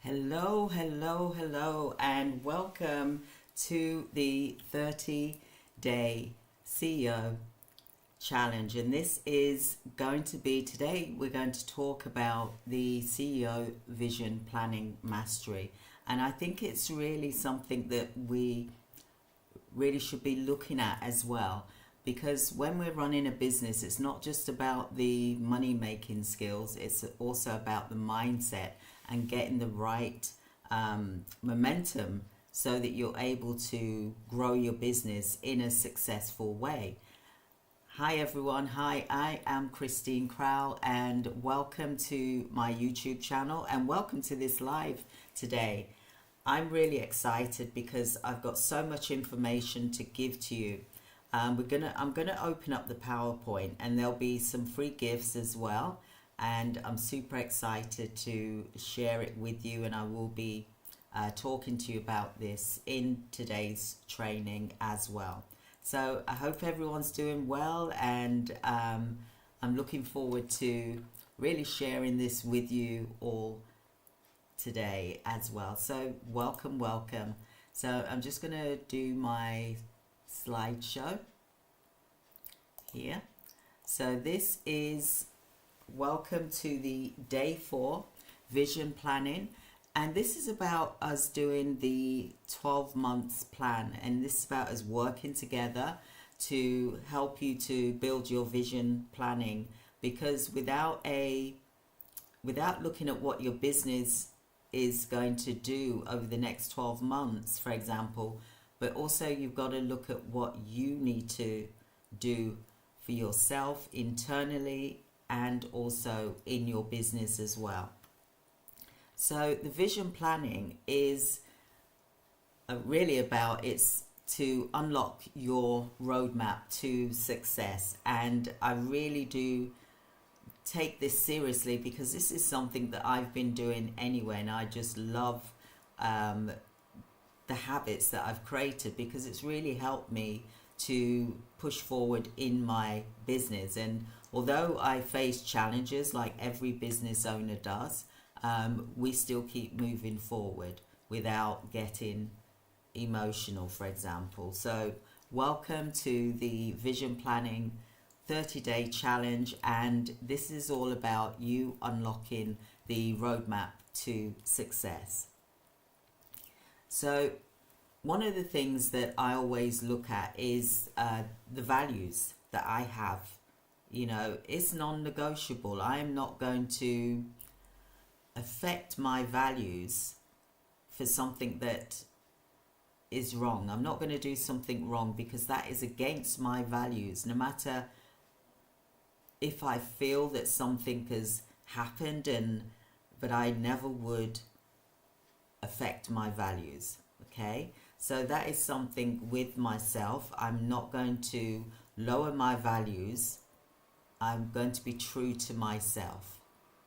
Hello, hello, hello, and welcome to the 30-day CEO challenge. And this is going to be today, we're going to talk about the CEO vision planning mastery. And I think it's really something that we really should be looking at as well. Because when we're running a business, it's not just about the money making skills, it's also about the mindset and getting the right momentum so that you're able to grow your business in a successful way. Hi everyone, hi, I am Christine Crowell and welcome to my YouTube channel and welcome to this live today. I'm really excited because I've got so much information to give to you. I'm gonna open up the PowerPoint and there'll be some free gifts as well, and I'm super excited to share it with you, and I will be talking to you about this in today's training as well. So I hope everyone's doing well, and I'm looking forward to really sharing this with you all today as well. So welcome. So I'm just gonna do my slideshow here. So this is welcome to the day 4 vision planning, and this is about us doing the 12 months plan, and this is about us working together to help you to build your vision planning, because without looking at what your business is going to do over the next 12 months, for example, but also you've got to look at what you need to do for yourself internally and also in your business as well. So the vision planning is really about, it's to unlock your roadmap to success, and I really do take this seriously because this is something that I've been doing anyway, and I just love the habits that I've created because it's really helped me to push forward in my business. And although I face challenges like every business owner does, we still keep moving forward without getting emotional, for example. So welcome to the vision planning 30-day challenge, and this is all about you unlocking the roadmap to success. So one of the things that I always look at is the values that I have. You know, it's non-negotiable. I am not going to affect my values for something that is wrong. I'm not going to do something wrong because that is against my values, no matter if I feel that something has happened, but I never would affect my values. Okay, so that is something with myself. I'm not going to lower my values. I'm going to be true to myself.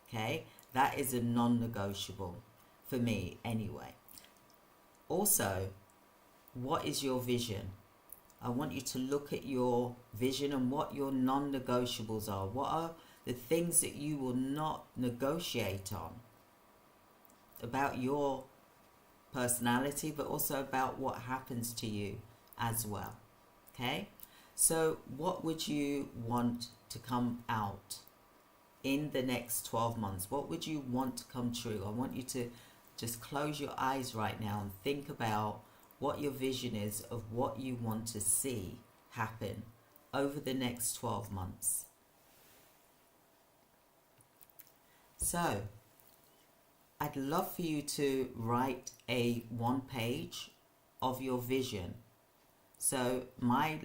Okay, that is a non-negotiable for me anyway. Also, what is your vision? I want you to look at your vision and what your non-negotiables are. What are the things that you will not negotiate on about your personality, but also about what happens to you as well. Okay, so what would you want to come out in the next 12 months? What would you want to come true? I want you to just close your eyes right now and think about what your vision is of what you want to see happen over the next 12 months. So I'd love for you to write a 1-page of your vision. So my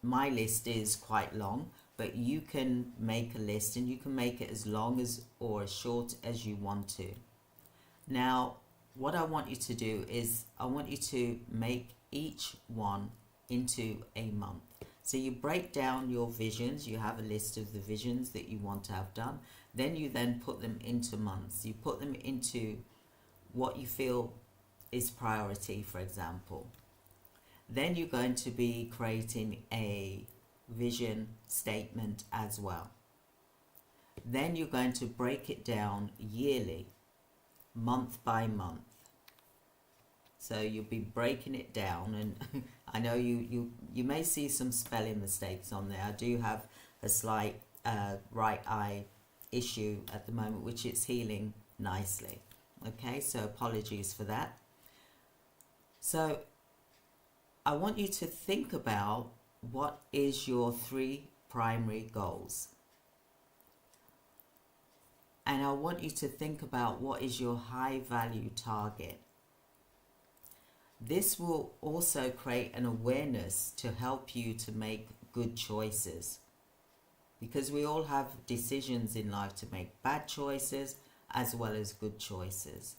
list is quite long, but you can make a list, and you can make it as long as or as short as you want to. Now, what I want you to do is I want you to make each one into a month. So you break down your visions. You have a list of the visions that you want to have done. Then you put them into months. You put them into what you feel is priority, for example. Then you're going to be creating a vision statement as well. Then you're going to break it down yearly. month by month. So you'll be breaking it down, and I know you may see some spelling mistakes on there. I do have a slight right eye issue at the moment, which it's healing nicely. Okay, so apologies for that. So I want you to think about what is your 3 primary goals. And I want you to think about what is your high value target. This will also create an awareness to help you to make good choices. Because we all have decisions in life to make, bad choices as well as good choices.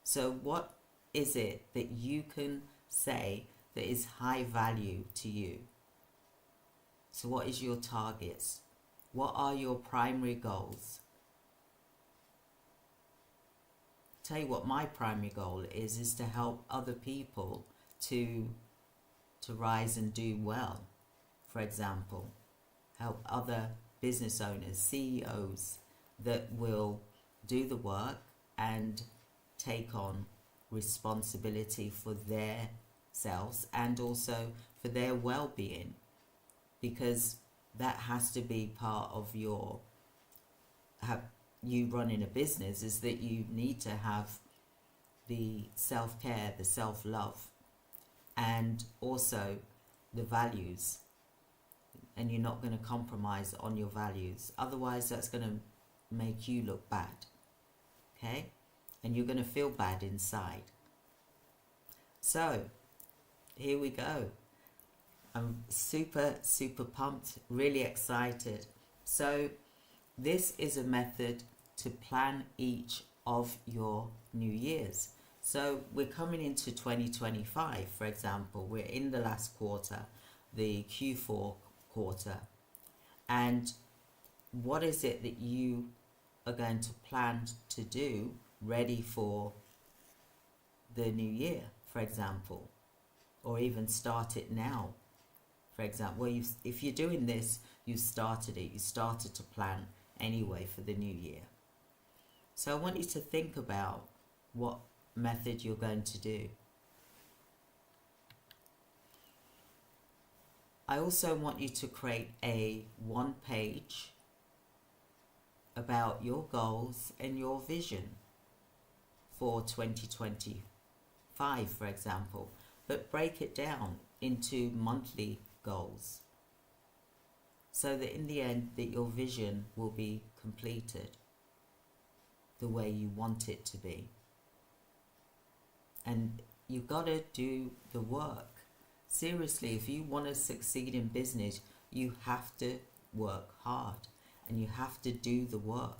So what is it that you can say that is high value to you? So what is your targets? What are your primary goals? Tell you what my primary goal is to help other people to rise and do well. For example, help other business owners, CEOs that will do the work and take on responsibility for their selves and also for their well-being, because that has to be part of you running a business, is that you need to have the self-care, the self-love, and also the values, and you're not going to compromise on your values, otherwise that's going to make you look bad. Okay, and you're going to feel bad inside. So here we go. I'm super pumped, really excited. So this is a method to plan each of your New Year's. So we're coming into 2025, for example. We're in the last quarter, the Q4 quarter. And what is it that you are going to plan to do ready for the new year, for example? Or even start it now, for example. Well, if you're doing this, you started it. You started to plan anyway for the new year. So I want you to think about what method you're going to do. I also want you to create a 1-page about your goals and your vision for 2025, for example, but break it down into monthly goals so that in the end that your vision will be completed the way you want it to be. And you've got to do the work. Seriously, if you want to succeed in business, you have to work hard and you have to do the work.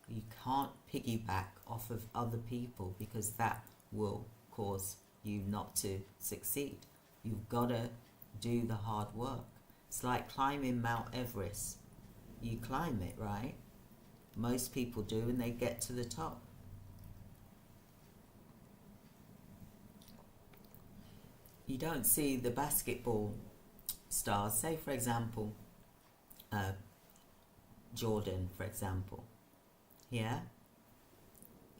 You can't piggyback off of other people, because that will cause you not to succeed. You've got to do the hard work. It's like climbing Mount Everest. You climb it, right? Most people do, and they get to the top. You don't see the basketball stars, say for example, Jordan, for example. Yeah?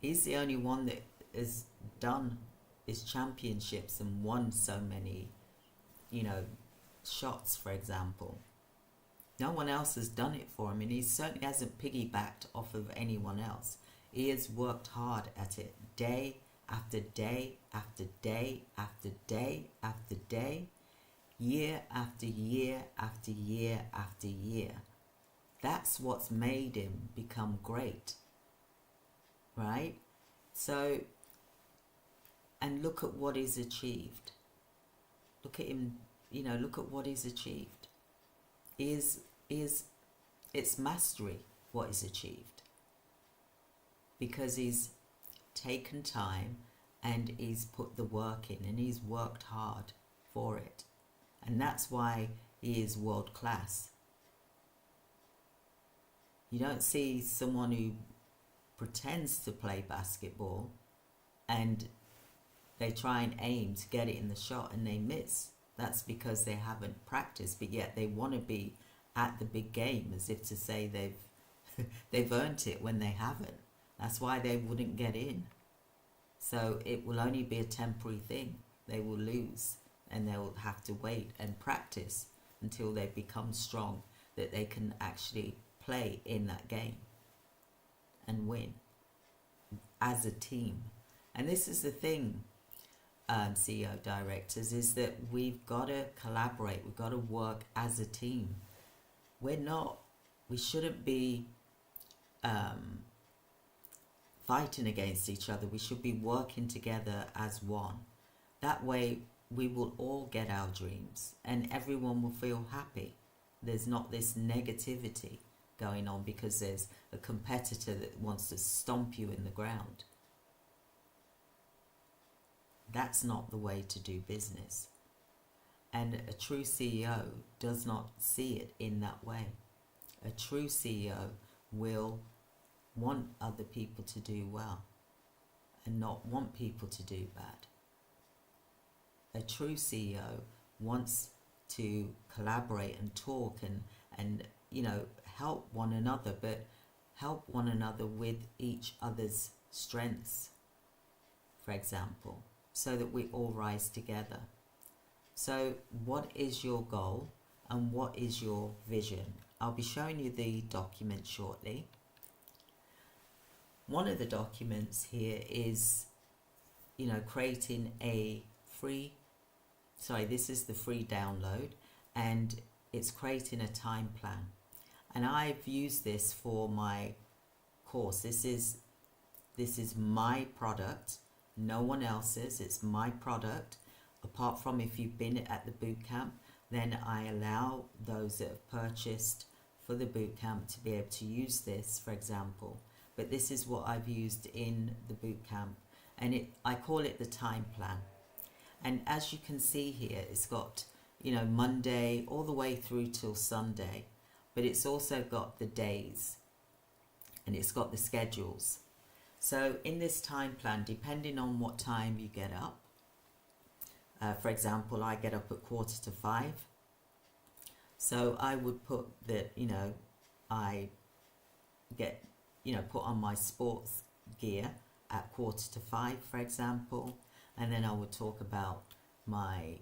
He's the only one that has done his championships and won so many, shots, for example. No one else has done it for him, and he certainly hasn't piggybacked off of anyone else. He has worked hard at it, day after day after day after day after day, year after year after year after year. That's what's made him become great, right? So, and look at what he's achieved. Look at him, look at what he's achieved. It's mastery what he's achieved, because he's taken time and he's put the work in and he's worked hard for it, and that's why he is world class. You don't see someone who pretends to play basketball and they try and aim to get it in the shot and they miss. That's because they haven't practiced, but yet they want to be at the big game, as if to say they've earned it when they haven't. That's why they wouldn't get in. So it will only be a temporary thing. They will lose and they will have to wait and practice until they become strong, that they can actually play in that game and win as a team. And this is the thing, CEO directors, is that we've got to collaborate, we've got to work as a team. We shouldn't be fighting against each other. We should be working together as one. That way we will all get our dreams and everyone will feel happy. There's not this negativity going on because there's a competitor that wants to stomp you in the ground. That's not the way to do business. And a true CEO does not see it in that way. A true CEO will want other people to do well and not want people to do bad. A true CEO wants to collaborate and talk and help one another, but help one another with each other's strengths, for example, so that we all rise together. So what is your goal and what is your vision? I'll be showing you the document shortly. One of the documents here is, creating a free, this is the free download, and it's creating a time plan. And I've used this for my course. This is my product, no one else's. It's my product. Apart from if you've been at the boot camp, then I allow those that have purchased for the boot camp to be able to use this, for example. But this is what I've used in the boot camp, and I call it the time plan. And as you can see here, it's got Monday all the way through till Sunday, but it's also got the days and it's got the schedules. So in this time plan, depending on what time you get up, for example, I get up at 4:45. So I would put that, I get, put on my sports gear at 4:45, for example. And then I would talk about my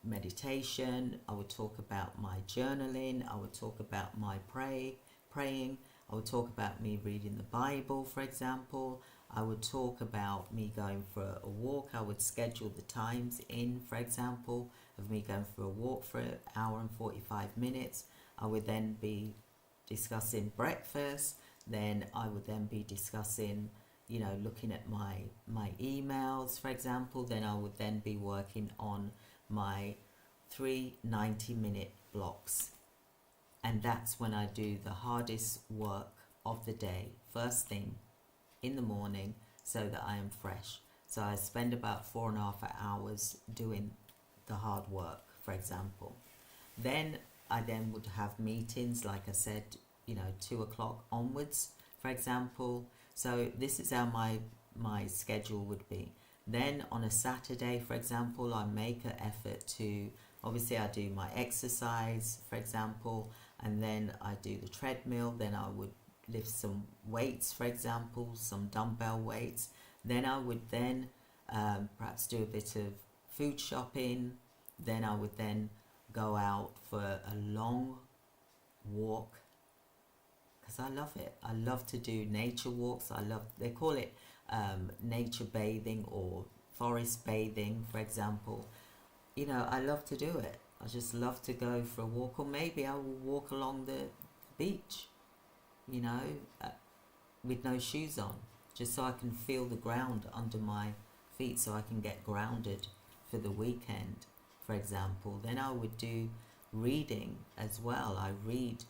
meditation. I would talk about my journaling. I would talk about my praying. I would talk about me reading the Bible, for example. I would talk about me going for a walk. I would schedule the times in, for example, of me going for a walk for an hour and 45 minutes. I would then be discussing breakfast. Then I would then be discussing, looking at my emails, for example. Then I would then be working on my 3 90-minute blocks. And that's when I do the hardest work of the day, first thing in the morning, so that I am fresh. So I spend about 4.5 hours doing the hard work, for example. Then I then would have meetings, like I said, 2 o'clock onwards, for example. So this is how my schedule would be. Then on a Saturday, for example, I make an effort to, obviously I do my exercise, for example, and then I do the treadmill. Then I would lift some weights, for example, some dumbbell weights. Then I would then perhaps do a bit of food shopping. Then I would then go out for a long walk, because I love it. I love to do nature walks. They call it nature bathing or forest bathing, for example. I love to do it. I just love to go for a walk, or maybe I will walk along the beach, with no shoes on, just so I can feel the ground under my feet, so I can get grounded for the weekend, for example. Then I would do reading as well. I read,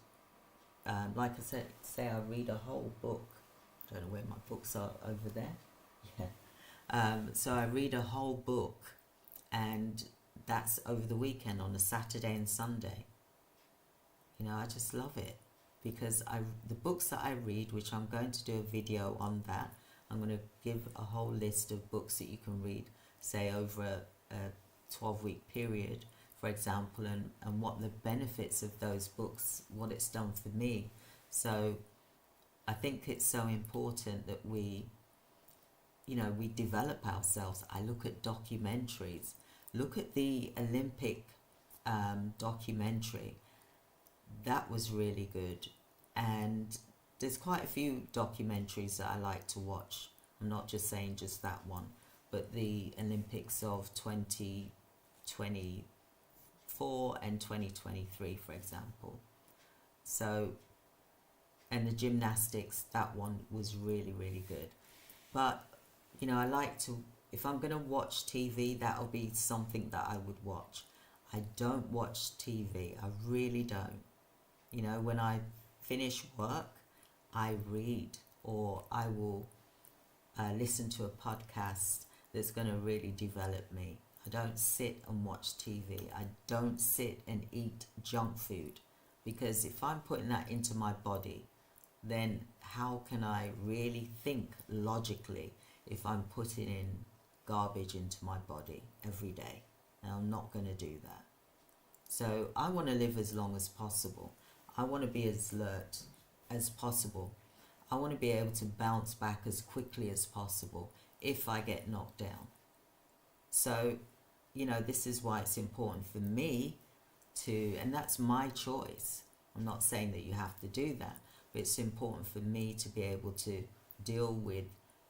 like I said, I read a whole book. I don't know where my books are, over there. Yeah. So I read a whole book, and that's over the weekend on a Saturday and Sunday. I just love it, because the books that I read, which I'm going to do a video on that, I'm going to give a whole list of books that you can read, say over a 12-week period, for example, and what the benefits of those books, what it's done for me. So I think it's so important that we develop ourselves. I look at documentaries. Look at the Olympic documentary. That was really good. And there's quite a few documentaries that I like to watch. I'm not just saying just that one, but the Olympics of 2024 and 2023, for example. So, and the gymnastics, that one was really, really good. But, I like to, if I'm going to watch TV, that'll be something that I would watch. I don't watch TV. I really don't. When I finish work, I read, or I will listen to a podcast that's going to really develop me. I don't sit and watch TV. I don't sit and eat junk food, because if I'm putting that into my body, then how can I really think logically if I'm putting in garbage into my body every day? And I'm not going to do that. So I want to live as long as possible. I want to be as alert as possible. I want to be able to bounce back as quickly as possible if I get knocked down. So, this is why it's important for me to, and that's my choice. I'm not saying that you have to do that, but it's important for me to be able to deal with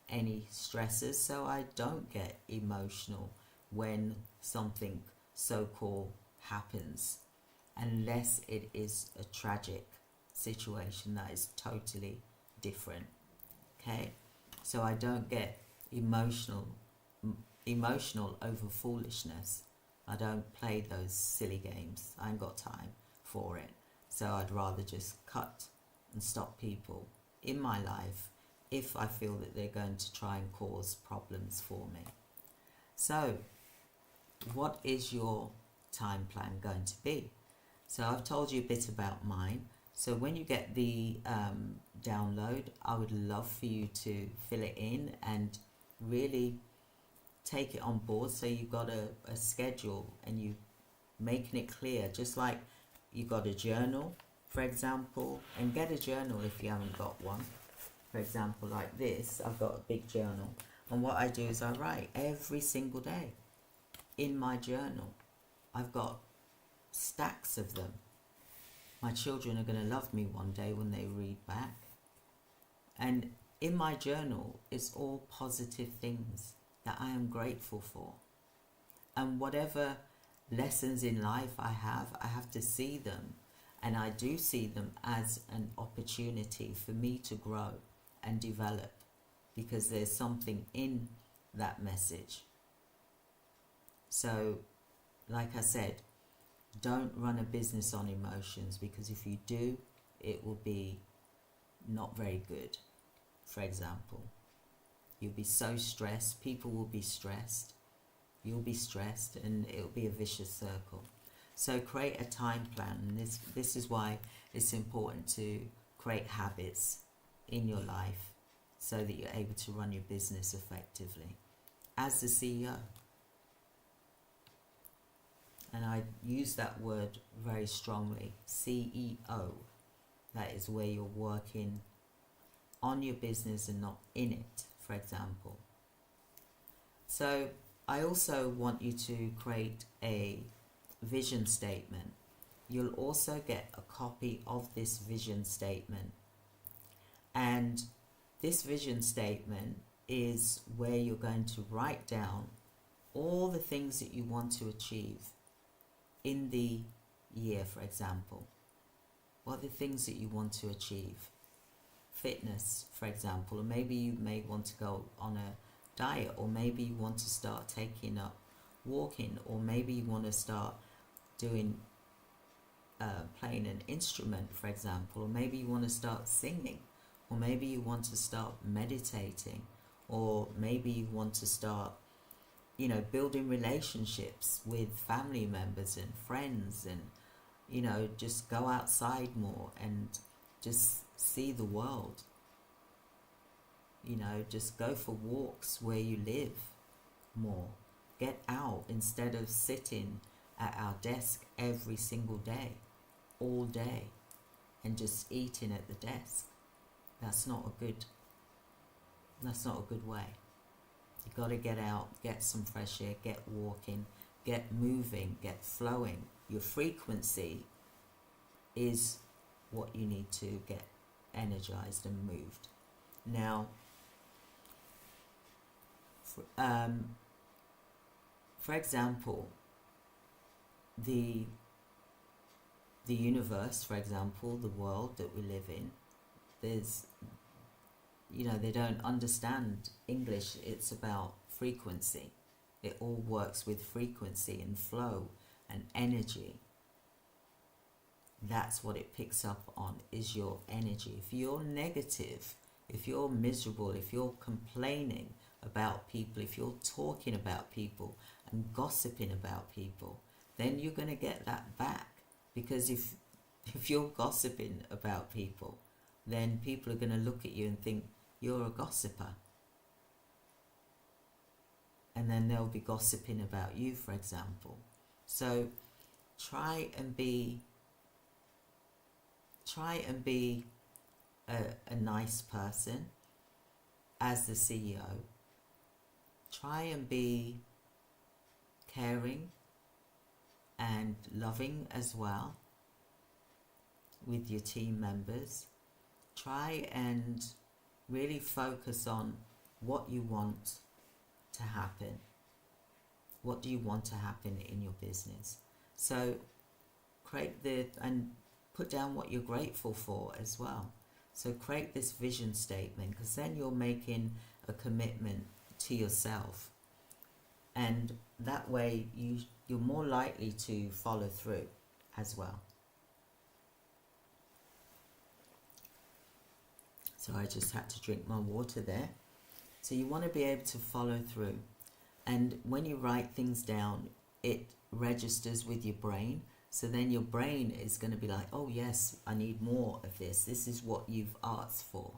any stresses so I don't get emotional when something so-called happens, unless it is a tragic situation that is totally different. Okay, so I don't get emotional over foolishness. I don't play those silly games. I ain't got time for it. So I'd rather just cut and stop people in my life if I feel that they're going to try and cause problems for me. So what is your time plan going to be? So I've told you a bit about mine. So when you get the download, I would love for you to fill it in and really take it on board. So you've got a schedule and you making it clear, just like you got a journal, for example, and get a journal if you haven't got one. For example, like this, I've got a big journal, and what I do is I write every single day in my journal. I've got stacks of them. My children are going to love me one day when they read back. And in my journal, it's all positive things that I am grateful for. And whatever lessons in life I have to see them. And I do see them as an opportunity for me to grow and develop, because there's something in that message. So, like I said, don't run a business on emotions, because if you do, it will be not very good. For example, you'll be so stressed, people will be stressed, you'll be stressed, and it'll be a vicious circle. So create a time plan. And this is why it's important to create habits in your life so that you're able to run your business effectively as the CEO. And I use that word very strongly, CEO. That is where you're working on your business and not in it, for example. So I also want you to create a vision statement. You'll also get a copy of this vision statement. And this vision statement is where you're going to write down all the things that you want to achieve in the year, for example. What are the things that you want to achieve? Fitness, for example, or maybe you may want to go on a diet, or maybe you want to start taking up walking, or maybe you want to start doing playing an instrument, for example, or maybe you want to start singing, or maybe you want to start meditating, or maybe you want to start building relationships with family members and friends, and just go outside more and just see the world. Just go for walks where you live more. Get out instead of sitting at our desk every single day, all day, and just eating at the desk. That's not a good. That's not a good way. You got to get out, get some fresh air, get walking, get moving, get flowing. Your frequency is what you need to get energized and moved. Now, for example, the universe, for example, the world that we live in, there's, they don't understand English. It's about frequency. It all works with frequency and flow and energy. That's what it picks up on, is your energy. If you're negative, if you're miserable, if you're complaining about people, if you're talking about people and gossiping about people, then you're going to get that back. Because if you're gossiping about people, then people are going to look at you and think you're a gossiper. And then they'll be gossiping about you, for example. So try and be a nice person as the CEO. Try and be caring and loving as well with your team members. Try and really focus on what you want to happen. What do you want to happen in your business? So and put down what you're grateful for as well. So create this vision statement, because then you're making a commitment to yourself, and that way you're more likely to follow through as well. So I just had to drink my water there. So you want to be able to follow through, and when you write things down, it registers with your brain. So then your brain is going to be like, oh yes, I need more of this. This is what you've asked for.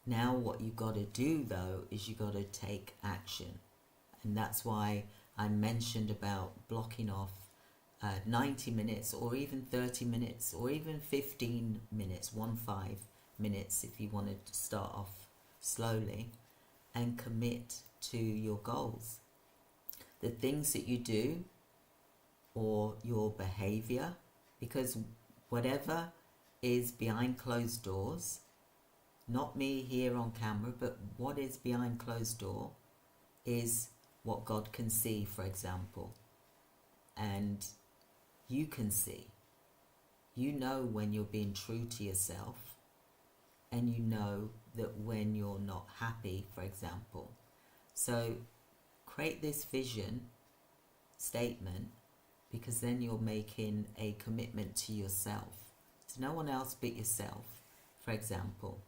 Now what you've got to do though is you've got to take action. And that's why I mentioned about blocking off 90 minutes or even 30 minutes or even 15 minutes, 15 minutes if you wanted to start off slowly, and commit to your goals. The things that you do or your behavior, because whatever is behind closed doors, not me here on camera, but what is behind closed door is what God can see, for example, and you can see. You know when you're being true to yourself, and you know that when you're not happy, for example. So create this vision statement, because then you're making a commitment to yourself, to no one else but yourself, for example,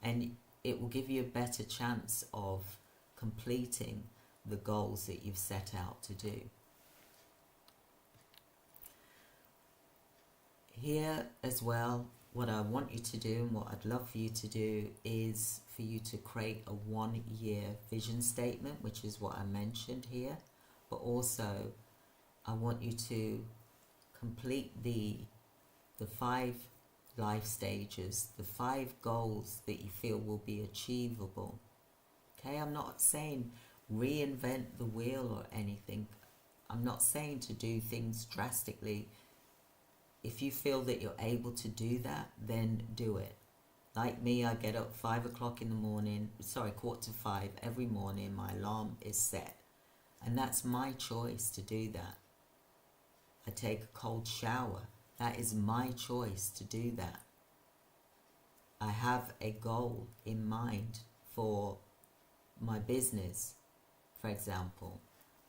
and it will give you a better chance of completing the goals that you've set out to do. Here as well, what I want you to do and what I'd love for you to do is for you to create a 1-year vision statement, which is what I mentioned here, but also I want you to complete the 5 life stages, the 5 goals that you feel will be achievable. Okay, I'm not saying reinvent the wheel or anything. I'm not saying to do things drastically. If you feel that you're able to do that, then do it. Like me, I get up 5 o'clock in the morning, 4:45 every morning. My alarm is set, and that's my choice to do that. I take a cold shower. That is my choice to do that. I have a goal in mind for my business, for example.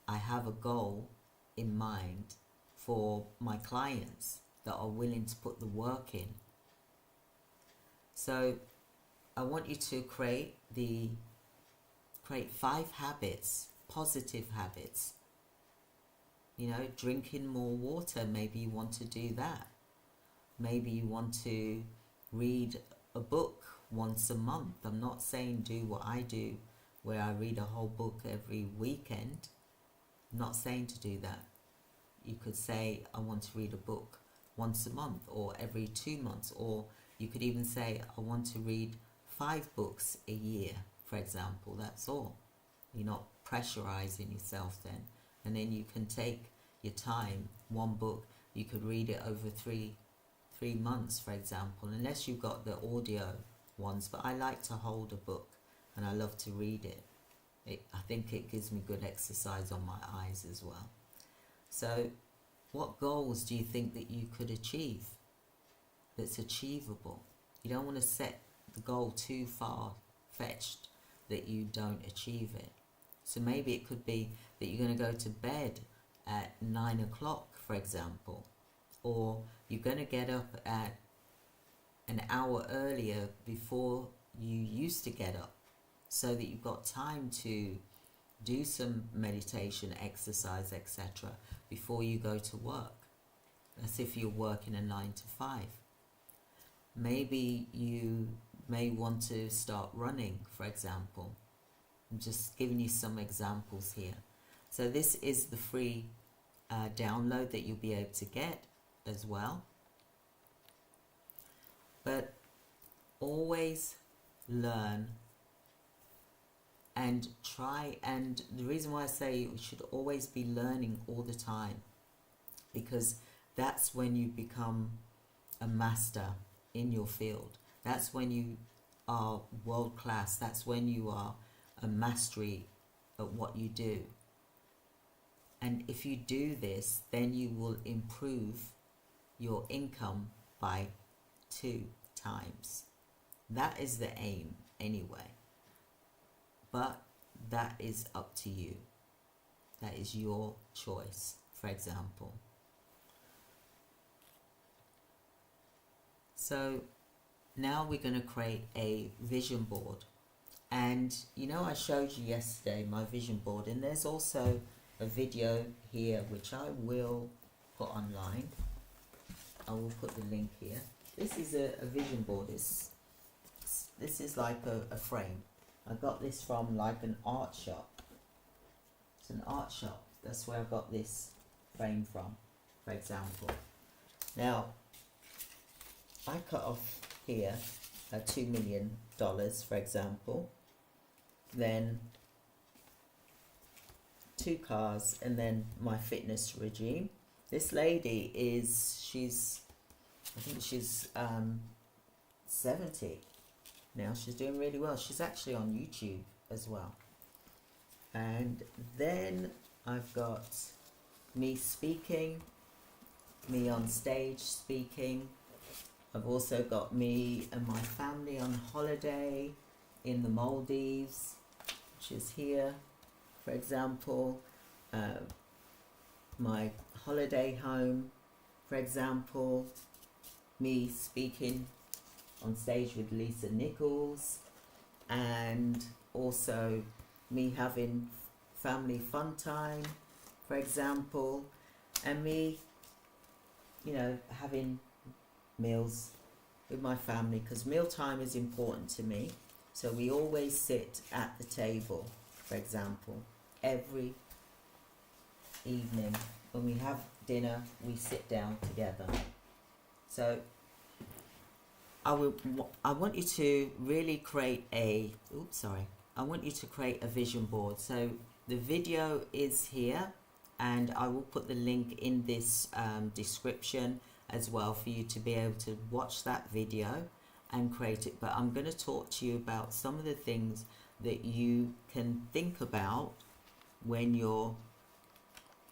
I have a goal in mind for my clients that are willing to put the work in. So I want you to create 5 habits, positive habits. Drinking more water, maybe you want to do that. Maybe you want to read a book once a month. I'm not saying do what I do, where I read a whole book every weekend. I'm not saying to do that. You could say, I want to read a book once a month or every 2 months, or You could even say, I want to read 5 books a year, for example. That's all. You're not pressurizing yourself then. And then you can take your time. One book, you could read it over three months, for example, unless you've got the audio ones. But I like to hold a book and I love to read it. I think it gives me good exercise on my eyes as well. So what goals do you think that you could achieve that's achievable? You don't want to set the goal too far fetched that you don't achieve it. So maybe it could be that you're going to go to bed at 9 o'clock, for example, or you're going to get up at an hour earlier before you used to get up, so that you've got time to do some meditation, exercise, etc. before you go to work. That's if you're working a 9 to 5. Maybe you may want to start running, for example. I'm just giving you some examples here. So this is the free download that you'll be able to get as well. But always learn and try, and the reason why I say you should always be learning all the time, because that's when you become a master in your field. That's when you are world class. That's when you are a mastery at what you do. And if you do this, then you will improve your income by 2 times. That is the aim anyway. But that is up to you. That is your choice, for example. So now we're going to create a vision board. And you know, I showed you yesterday my vision board, and there's also a video here which I will put online. I will put the link here. This is a vision board. This is like a frame. I got this from like an art shop. It's an art shop. That's where I got this frame from, for example. Now, I cut off here $2 million, for example. Then 2 cars, and then my fitness regime. This lady I think she's 70 now. She's doing really well. She's actually on YouTube as well. And then I've got me speaking, me on stage speaking. I've also got me and my family on holiday in the Maldives, which is here, for example. My holiday home, for example. Me speaking on stage with Lisa Nichols, and also me having family fun time, for example, and me, you know, having meals with my family, because mealtime is important to me. So we always sit at the table, for example, every evening when we have dinner, we sit down together. So I want you to really create I want you to create a vision board. So the video is here, and I will put the link in this description as well for you to be able to watch that video and create it. But I'm going to talk to you about some of the things that you can think about when you're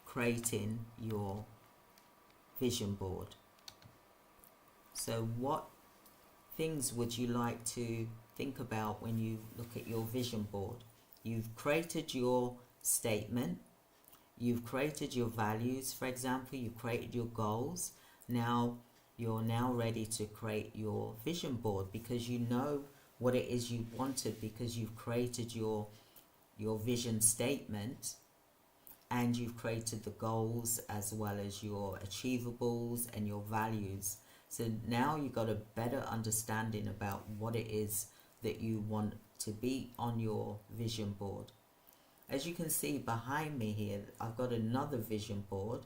creating your vision board. So what things would you like to think about when you look at your vision board? You've created your statement, you've created your values, for example, you've created your goals. Now you're now ready to create your vision board, because you know what it is you wanted, because you've created your vision statement, and you've created the goals as well as your achievables and your values. So now you've got a better understanding about what it is that you want to be on your vision board. As you can see behind me here, I've got another vision board,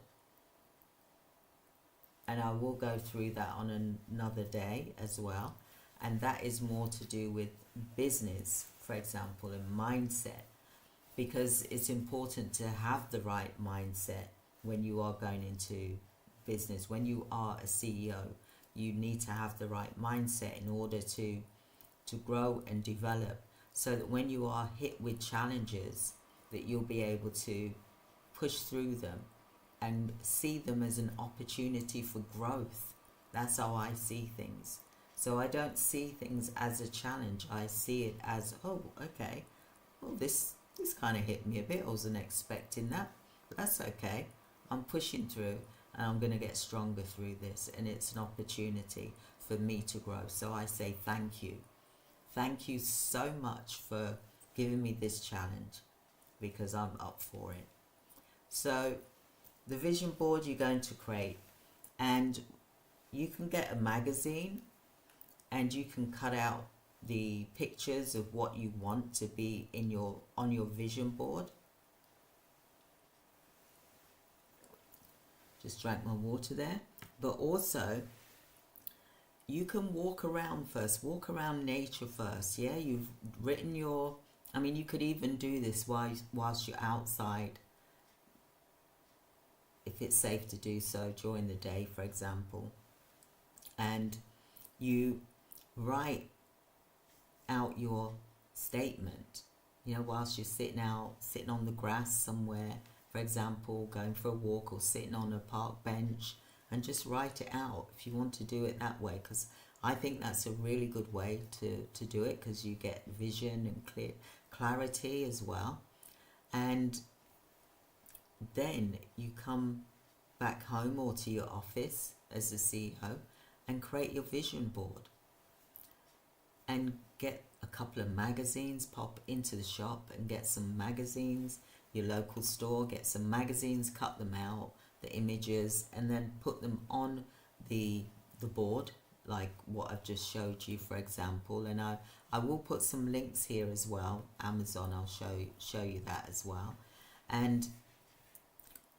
and I will go through that on another day as well. And that is more to do with business, for example, and mindset, because it's important to have the right mindset when you are going into business. When you are a CEO, you need to have the right mindset in order to grow and develop, so that when you are hit with challenges, that you'll be able to push through them and see them as an opportunity for growth. That's how I see things. So I don't see things as a challenge. I see it as, oh, okay, well, this kind of hit me a bit. I wasn't expecting that, but that's okay. I'm pushing through, and I'm going to get stronger through this, and it's an opportunity for me to grow. So I say thank you. Thank you so much for giving me this challenge, because I'm up for it. So the vision board you're going to create, and you can get a magazine and you can cut out the pictures of what you want to be in on your vision board. Just drank my water there. But also, you can walk around first. Walk around nature first. Yeah, you've written your... I mean, you could even do this whilst you're outside, if it's safe to do so during the day, for example. And you write out your statement, whilst you're sitting on the grass somewhere, for example, going for a walk, or sitting on a park bench, and just write it out if you want to do it that way, because I think that's a really good way to do it, because you get vision and clarity as well. And then you come back home or to your office as a CEO and create your vision board, and get a couple of magazines, pop into the shop and get some magazines, your local store, get some magazines, cut them out, the images, and then put them on the board, like what I've just showed you, for example. And I will put some links here as well. Amazon, I'll show you that as well. And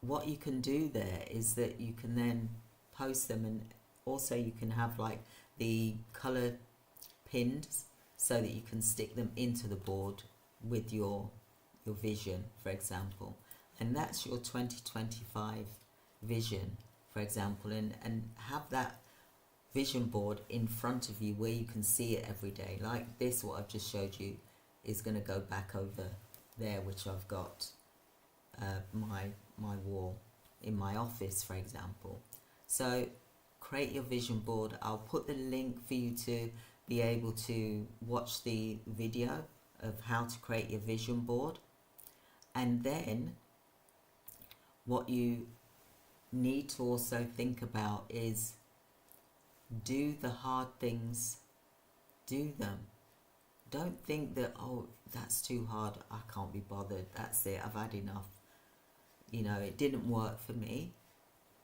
what you can do there is that you can then post them, and also you can have like the color pinned, so that you can stick them into the board with your vision, for example. And that's your 2025 vision, for example, and have that vision board in front of you where you can see it every day. Like this, what I've just showed you is going to go back over there, which I've got my wall in my office, for example. So create your vision board. I'll put the link for you to be able to watch the video of how to create your vision board. And then what you need to also think about is, do the hard things, do them. Don't think that, oh, that's too hard, I can't be bothered, that's it, I've had enough, it didn't work for me.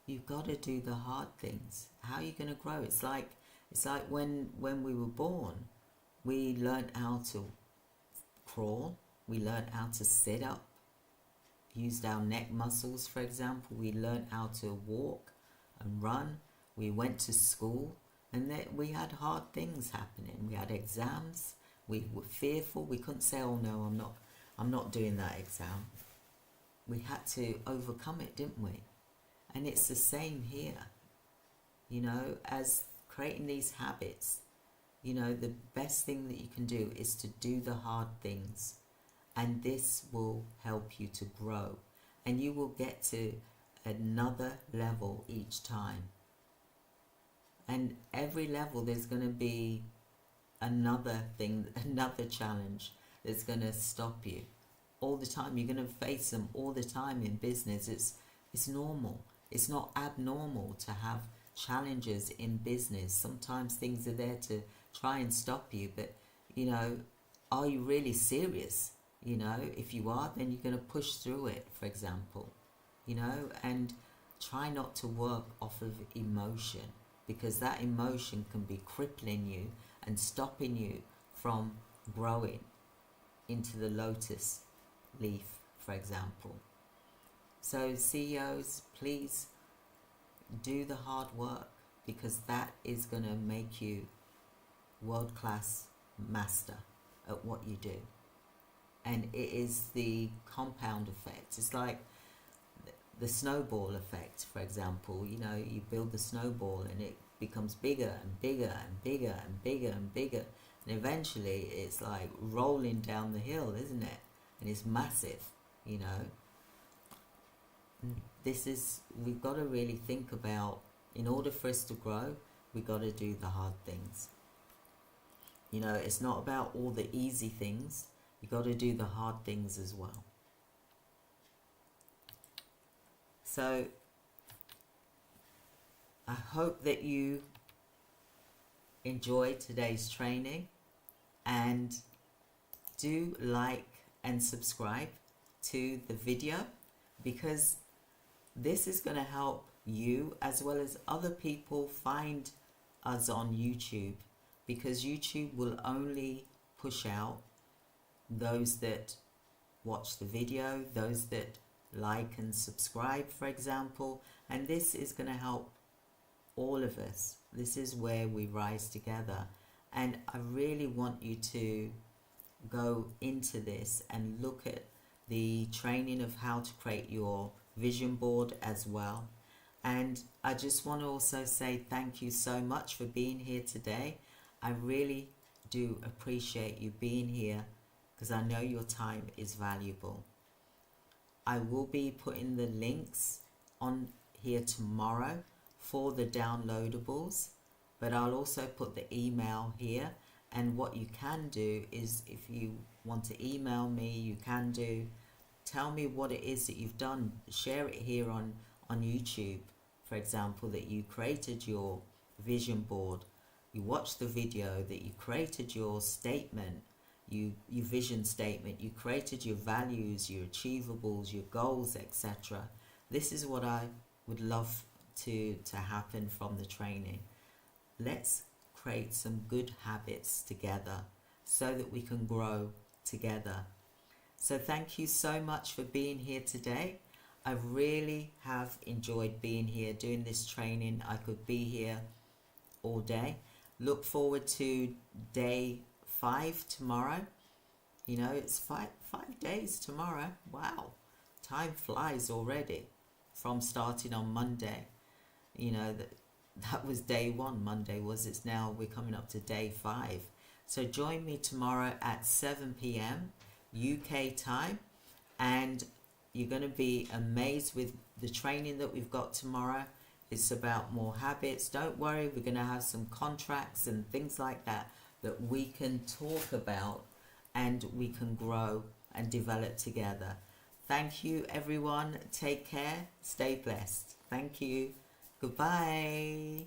You've got to do the hard things. How are you going to grow? It's like when we were born, we learned how to crawl, we learned how to sit up, used our neck muscles, for example. We learned how to walk and run. We went to school, and then we had hard things happening. We had exams. We were fearful. We couldn't say, oh no, I'm not doing that exam. We had to overcome it, didn't we? And it's the same here, as creating these habits. The best thing that you can do is to do the hard things, and this will help you to grow, and you will get to another level each time. And every level there's going to be another thing, another challenge that's going to stop you all the time. You're going to face them all the time in business. It's normal. It's not abnormal to have challenges in business. Sometimes things are there to try and stop you, but are you really serious? If you are, then you're going to push through it, for example, and try not to work off of emotion, because that emotion can be crippling you and stopping you from growing into the lotus leaf, for example. So CEOs, please do the hard work, because that is going to make you world-class master at what you do. And it is the compound effect. It's like the snowball effect, for example. You know, you build the snowball and it becomes bigger and bigger and bigger and bigger and bigger, and eventually it's like rolling down the hill, isn't it? And it's massive, you know. This is, we've got to really think about, in order for us to grow, we've got to do the hard things. You know, it's not about all the easy things. You've got to do the hard things as well. So I hope that you enjoyed today's training, and do like and subscribe to the video, because this is going to help you as well as other people find us on YouTube, because YouTube will only push out those that watch the video, those that like and subscribe, for example, and this is going to help all of us. This is where we rise together, and I really want you to go into this and look at the training of how to create your vision board as well. And I just want to also say thank you so much for being here today. I really do appreciate you being here, because I know your time is valuable. I will be putting the links on here tomorrow for the downloadables, but I'll also put the email here. And what you can do is, if you want to email me, you can do. Tell me what it is that you've done. Share it here on YouTube, for example, that you created your vision board. You watched the video, that you created your statement, your vision statement, you created your values, your achievables, your goals, etc. This is what I would love to happen from the training. Let's create some good habits together so that we can grow together. So thank you so much for being here today. I really have enjoyed being here doing this training. I could be here all day. Look forward to day 5 tomorrow. You know, it's five days tomorrow. Wow, time flies already from starting on Monday. You know, that was day 1, Monday was. It's now, we're coming up to day 5. So join me tomorrow at 7 p.m. UK time, and you're going to be amazed with the training that we've got tomorrow. It's about more habits. Don't worry, we're going to have some contracts and things like that we can talk about, and we can grow and develop together. Thank you, everyone. Take care. Stay blessed. Thank you. Goodbye.